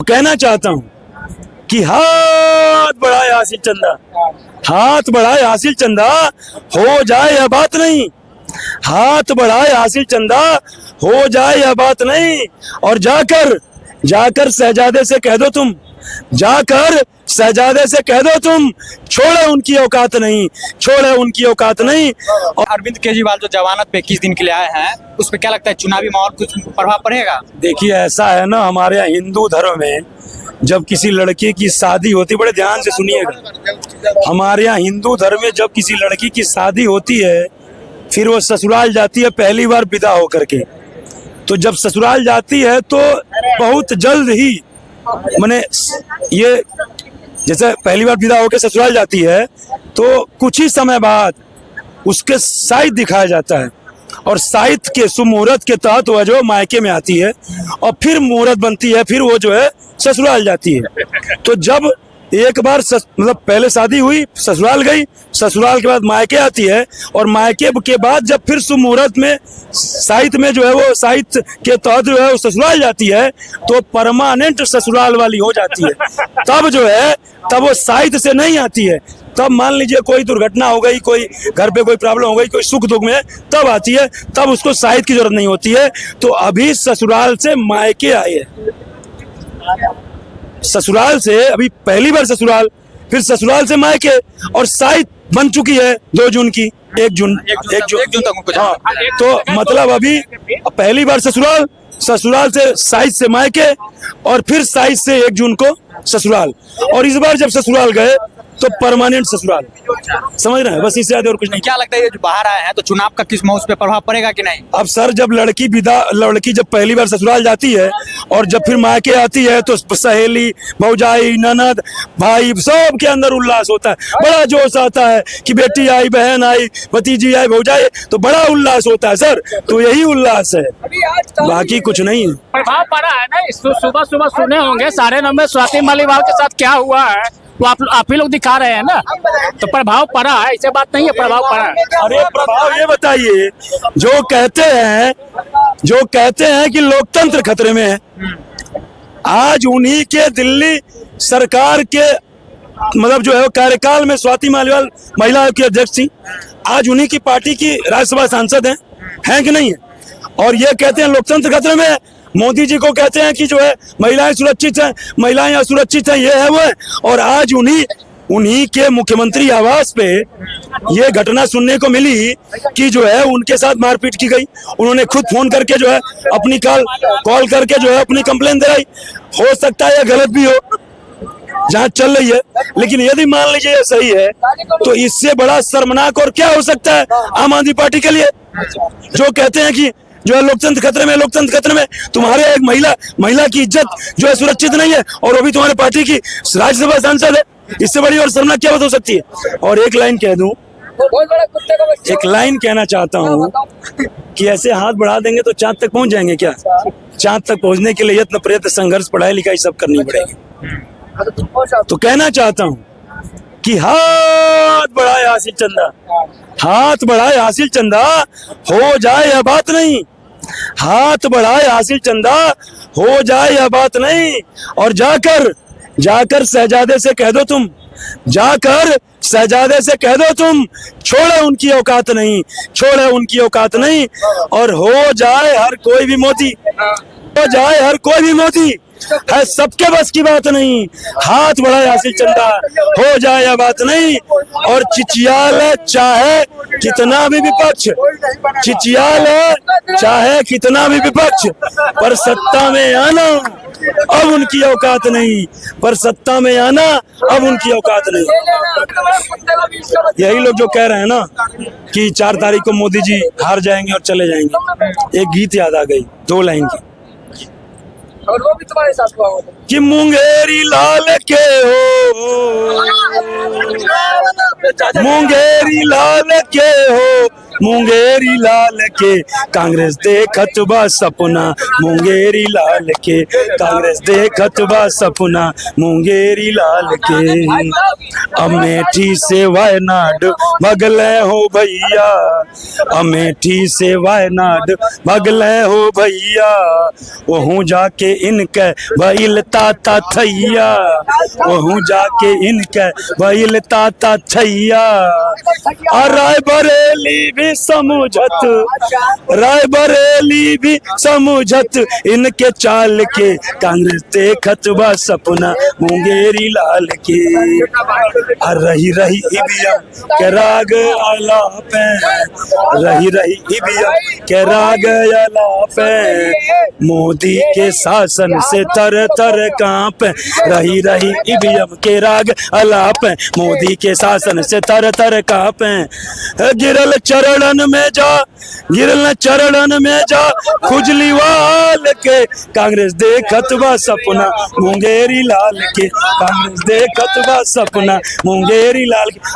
कहना चाहता हूँ कि हाथ बढ़ाए हासिल चंदा, हाथ बढ़ाए हासिल चंदा, हो जाए यह बात नहीं। हाथ बढ़ाए हासिल चंदा, हो जाए यह बात नहीं। और जाकर जाकर शहजादे से कह दो तुम, जाकर शहजादे से कह दो तुम, छोड़े उनकी औकात नहीं, छोड़े उनकी औकात नहीं। और अरविंद केजरीवाल जो जमानत पे 21 दिन के लिए आए हैं, उस पर क्या लगता है चुनावी माहौल कुछ प्रभाव पड़ेगा? देखिए ऐसा है ना, हमारे यहाँ हिंदू धर्म में जब किसी लड़की की शादी होती, बड़े ध्यान से सुनिएगा, हमारे यहाँ हिंदू धर्म में जब किसी लड़की की शादी होती है, फिर वो ससुराल जाती है पहली बार विदा होकर के। तो जब ससुराल जाती है तो बहुत जल्द ही, माने ये जैसे पहली बार विदा होकर ससुराल जाती है तो कुछ ही समय बाद उसके साइड दिखाया जाता है, और साइड के शुभ मुहूर्त के तहत वह जो मायके में आती है और फिर मुहूर्त बनती है, फिर वो जो है ससुराल जाती है। तो जब एक बार मतलब पहले शादी हुई, ससुराल गई, ससुराल के बाद मायके आती है, और मायके के बाद जब फिर शुभ मुहूर्त में साहित्य में जो है वो साहित्य के तहत जो है वो ससुराल जाती है, तो परमानेंट ससुराल वाली हो जाती है। तब जो है तब वो साहित्य से नहीं आती है, तब मान लीजिए कोई दुर्घटना हो गई, कोई घर पे कोई प्रॉब्लम हो गई, कोई सुख दुख में तब आती है, तब उसको साहित्य की जरूरत नहीं होती है। तो अभी ससुराल से मायके आए हैं, ससुराल से अभी पहली बार ससुराल, फिर ससुराल से मायके, और साहित्य बन चुकी है 2 जून की, 1 जून तक। हाँ, तो मतलब अभी पहली बार ससुराल, ससुराल से साहित्य से मायके, और फिर साहित्य से 1 जून को ससुराल, और इस बार जब ससुराल गए तो परमानेंट ससुराल। समझ रहे हैं, बस इससे ज्यादा और कुछ नहीं। क्या लगता है ये जो बाहर आए हैं तो चुनाव का किस माहौल पे प्रभाव पड़ेगा कि नहीं? अब सर जब लड़की जब पहली बार ससुराल जाती है और जब फिर मायके आती है तो सहेली, भौजाई, ननद, भाई सब के अंदर उल्लास होता है, बड़ा जोश आता है कि बेटी आई, बहन आई, भतीजी आई, भौजाई, तो बड़ा उल्लास होता है सर। तो यही उल्लास है, बाकी कुछ नहीं है। प्रभाव पड़ा है ना, सुबह सुबह सुने होंगे 9:30 में स्वाति मालीवाल के साथ क्या हुआ है, वो आप ही लोग दिखा रहे हैं ना, तो प्रभाव पड़ा है, ऐसे बात नहीं है, प्रभाव पड़ा है। अरे प्रभाव ये बताइए, जो कहते हैं कि लोकतंत्र खतरे में है, आज उन्हीं के दिल्ली सरकार के मतलब जो है कार्यकाल में स्वाति मालीवाल महिला आयोग की अध्यक्ष थी, आज उन्हीं की पार्टी की राज्यसभा सांसद हैं कि नहीं है, और ये कहते हैं लोकतंत्र खतरे में है। मोदी जी को कहते हैं कि जो है महिलाएं सुरक्षित हैं, महिलाएं असुरक्षित हैं, ये है वो है, और आज उन्हीं के मुख्यमंत्री आवास पे ये घटना सुनने को मिली कि जो है उनके साथ मारपीट की गई। उन्होंने खुद फोन करके जो है अपनी कॉल करके जो है अपनी कंप्लेन दे रही। हो सकता है ये गलत भी हो, जांच चल रही है, लेकिन यदि मान लीजिए ये सही है तो इससे बड़ा शर्मनाक और क्या हो सकता है आम आदमी पार्टी के लिए, जो कहते हैं कि जो है लोकतंत्र खतरे में, लोकतंत्र खतरे में। तुम्हारे एक महिला की इज्जत जो है सुरक्षित नहीं है, और वो भी तुम्हारे पार्टी की राज्यसभा सांसद है, इससे बड़ी और शर्मनाक क्या बात हो सकती है। और एक लाइन कह दूं, एक लाइन कहना चाहता हूँ कि ऐसे हाथ बढ़ा देंगे तो चांद तक पहुंच जाएंगे क्या? चांद तक पहुंचने के लिए यत्न प्रयत्न संघर्ष पढ़ाई लिखाई सब करनी पड़ेगी। तो कहना चाहता हूँ कि हाथ बढ़ाए हासिल चंदा, हाथ बढ़ाए हासिल चंदा, हो जाए यह बात नहीं। हाथ बढ़ाए हासिल चंदा, हो जाए यह बात नहीं। और जाकर शहजादे से कह दो तुम, जाकर शहजादे से कह दो तुम, छोड़े उनकी औकात नहीं, छोड़े उनकी औकात नहीं। और हो जाए हर कोई भी मोदी, हो जाए हर कोई भी मोदी, है सबके बस की बात नहीं। हाथ बढ़ाए हासिल चंदा, हो जाए यह बात नहीं। और चिचियाल चाहे कितना भी विपक्ष, चिचियाल चाहे कितना भी विपक्ष, पर सत्ता में आना अब उनकी औकात नहीं, पर सत्ता में आना अब उनकी औकात नहीं। यही लोग जो कह रहे हैं ना कि 4 तारीख को मोदी जी हार जाएंगे और चले जाएंगे, एक गीत याद आ गई 2 लाइन की, और वो भी तुम्हारे साथ हुआ होगा कि मुंगेरी लाल के हो, मुंगेरी लाल के हो, मुंगेरी लाल के कांग्रेस देखत बा सपना मुंगेरी लाल के कांग्रेस देखत बा सपना मुंगेरी लाल के अमेठी से वायनाड भगले हो भैया अमेठी से वायनाड भगले हो भैया वहूँ जाके इनके भइल ताता थैया वहूँ जाके इनके भइल ताता थैया और रायबरेली भी समझत रायबरेली भी समझत इनके चाल के कांग्रेस देखत बा सपना मुंगेरी लाल के और रही रही ईवीएम के राग आलापे रही रही ईवीएम के राग आलापे मोदी के शासन से तर तर कांप रही रही ईवीएम के राग आलापे मोदी के शासन से तर तर कांपे गिरल चरणन में जा गिरल चरणन में जा खुजली वाल के कांग्रेस देखत बा सपना मुंगेरी लाल के कांग्रेस देखत बा सपना मुंगेरी लाल के।